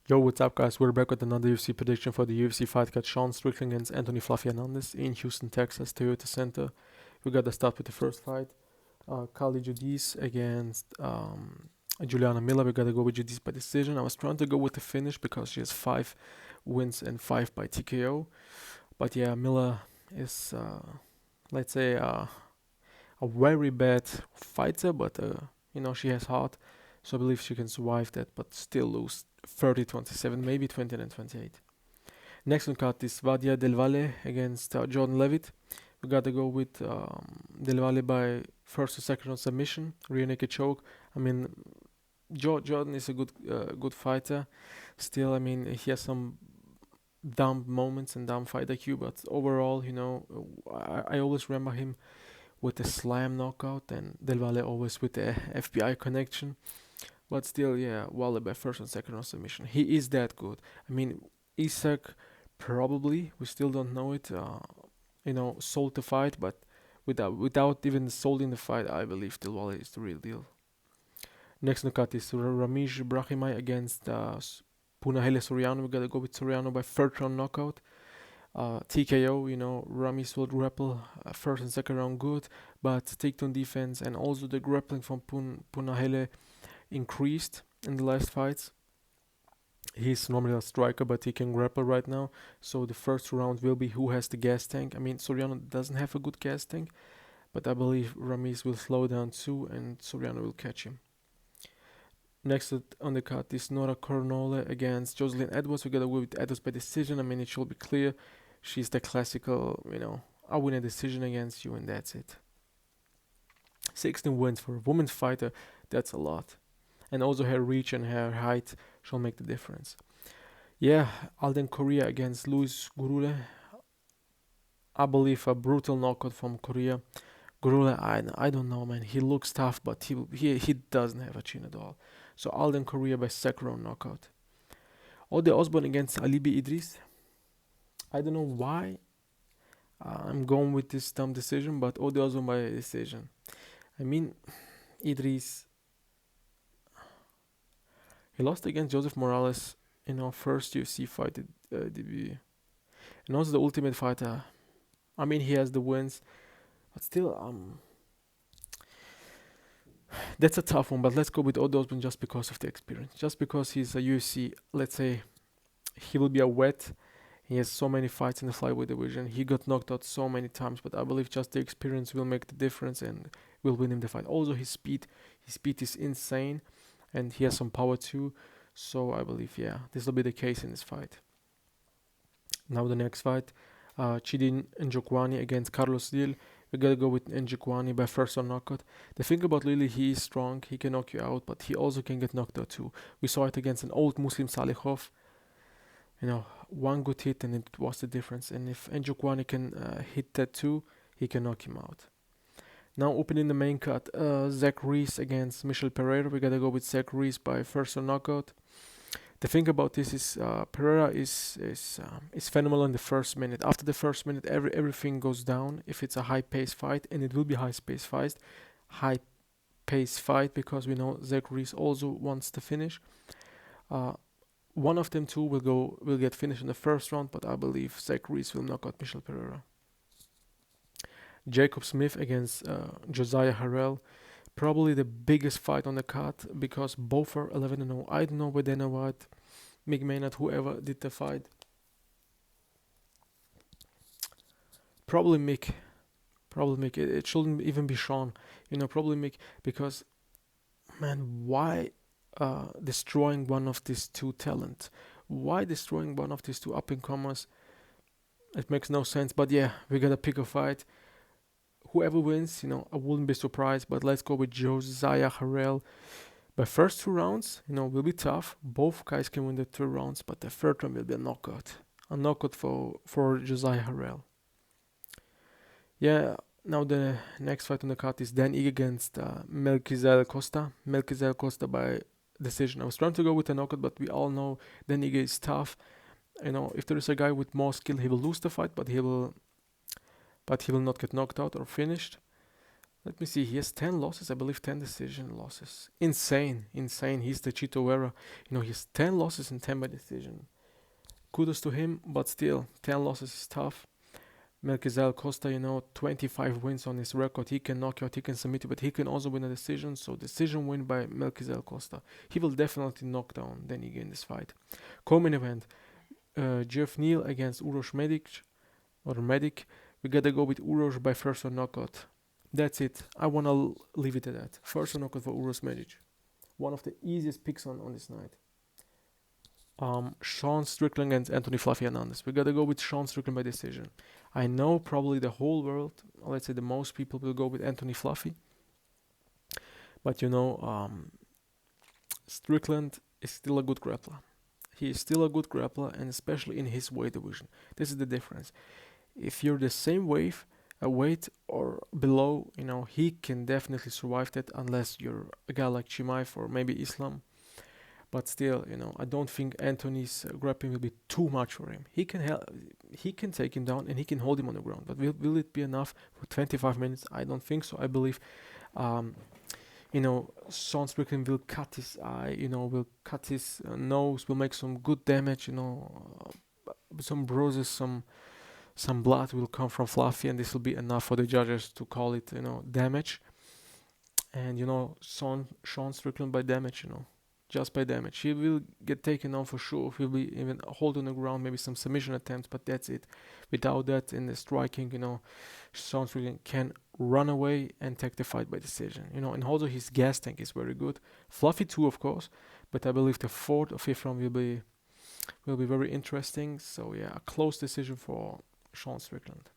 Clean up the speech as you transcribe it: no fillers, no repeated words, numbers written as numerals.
Yo, what's up, guys? We're back with another UFC prediction for the UFC fight card. Sean Strickland against Anthony Fluffy Hernandez in Houston, Texas, Toyota Center. We got to start with the first fight. Carli Judice against Juliana Miller. We got to go with Judice by decision. I was trying to go with the finish because she has 5 wins and 5 by TKO. But yeah, Miller is, let's say, a very bad fighter, but she has heart. So I believe she can survive that, but still lose 30-27, maybe 29-28. Next on card is Valle Del Valle against Jordan Leavitt. We gotta go with Del Valle by first or second round submission, rear naked choke. I mean, Jordan is a good fighter. Still, I mean, he has some dumb moments and dumb fight IQ, but overall, I always remember him with the slam knockout and Del Valle always with the FBI connection. But still, yeah, Valle by first and second round submission. He is that good. I mean, Isak probably, we still don't know it, sold the fight, but without even solding the fight, I believe Del Valle is the real deal. Next knockout is Ramiz Brahimaj against Punahele Soriano. We gotta go with Soriano by third round knockout. TKO, Ramiz will grapple first and second round good, but takedown defense and also the grappling from Punahele increased in the last fights. He's normally a striker, but he can grapple right now. So the first round will be who has the gas tank. I mean, Soriano doesn't have a good gas tank, but I believe Ramiz will slow down too, and Soriano will catch him. Next on the card is Nora Cornolle against Joselyne Edwards. We gotta go with Edwards by decision. I mean, it should be clear. She's the classical, I win a decision against you, and that's it. 16 wins for a women's fighter. That's a lot. And also her reach and her height shall make the difference. Yeah, Alden Coria against Luis Gurule. I believe a brutal knockout from Coria. Gurule, I don't know, man. He looks tough, but he doesn't have a chin at all. So Alden Coria by second round knockout. Osbourne against Alibi Idiris. I don't know why I'm going with this dumb decision, but Osbourne by decision. I mean, Idiris, he lost against Joseph Morales in our first UFC fight debut. And also the Ultimate Fighter. I mean, he has the wins, but still, that's a tough one. But let's go with Osbourne just because of the experience. Just because he's a UFC, let's say, he will be a vet. He has so many fights in the flyweight division. He got knocked out so many times, but I believe just the experience will make the difference and will win him the fight. Also, his speed is insane. And he has some power too, so I believe, this will be the case in this fight. Now the next fight, Chidi Njokuani against Carlos Leal. We gotta go with Njokuani by first round knockout. The thing about Lily, he is strong, he can knock you out, but he also can get knocked out too. We saw it against an old Muslim Salihov. One good hit and it was the difference. And if Njokuani can hit that too, he can knock him out. Now opening the main card, Zach Reese against Michel Pereira. We gotta go with Zach Reese by first round knockout. The thing about this is Pereira is phenomenal in the first minute. After the first minute, everything goes down. If it's a high-paced fight, and it will be high-paced fight because we know Zach Reese also wants to finish. One of them two will get finished in the first round, but I believe Zach Reese will knock out Michel Pereira. Jacob Smith against Josiah Harrell. Probably the biggest fight on the card because both are 11-0. I don't know whether Dana White, Mick Maynard, whoever did the fight. Probably Mick. It shouldn't even be Sean. Probably Mick because, man, why destroying one of these two talent? Why destroying one of these two up-and-comers? It makes no sense. But yeah, we gotta pick a fight. Whoever wins, I wouldn't be surprised, but let's go with Josiah Harrell. By first 2 rounds, will be tough. Both guys can win the 2 rounds, but the third round will be a knockout. A knockout for Josiah Harrell. Yeah, now the next fight on the card is Dan Ige against Melquizael Costa. Melquizael Costa by decision. I was trying to go with a knockout, but we all know Dan Ige is tough. If there is a guy with more skill, he will lose the fight, but he will not get knocked out or finished. Let me see. He has 10 losses, I believe 10 decision losses. Insane, insane. He's the Chito Vera. He has 10 losses and 10 by decision. Kudos to him, but still, 10 losses is tough. Melquizael Costa, 25 wins on his record. He can knock you out, he can submit you, but he can also win a decision. So decision win by Melquizael Costa. He will definitely knock down Deniga in this fight. Co-main event, Jeff Neal against Uros Medic. We gotta go with Uros by first round knockout. That's it. I wanna leave it at that. First round knockout for Uros Medic. One of the easiest picks on this night. Sean Strickland against Anthony Fluffy Hernandez. We gotta go with Sean Strickland by decision. I know probably the whole world, let's say the most people will go with Anthony Fluffy. But Strickland is still a good grappler. He is still a good grappler, and especially in his weight division. This is the difference. If you're the same weight or below, he can definitely survive that unless you're a guy like Chimaev or maybe Islam. But still, I don't think Anthony's grappling will be too much for him. He can take him down and he can hold him on the ground. But will it be enough for 25 minutes? I don't think so. I believe, Sean Strickland will cut his eye, will cut his nose, will make some good damage, some bruises, some blood will come from Fluffy, and this will be enough for the judges to call it, damage. And, Sean Strickland by damage, just by damage. He will get taken on for sure. He'll be even hold on the ground, maybe some submission attempts, but that's it. Without that, in the striking, Sean Strickland can run away and take the fight by decision. And also his gas tank is very good. Fluffy too, of course, but I believe the fourth or fifth round will be very interesting. So yeah, a close decision for Sean Strickland.